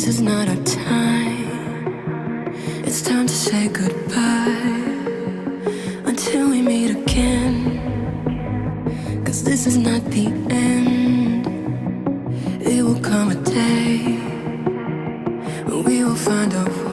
This is not our time. It's time to say goodbye until we meet again. 'Cause this is not the end. It will come a day when we will find a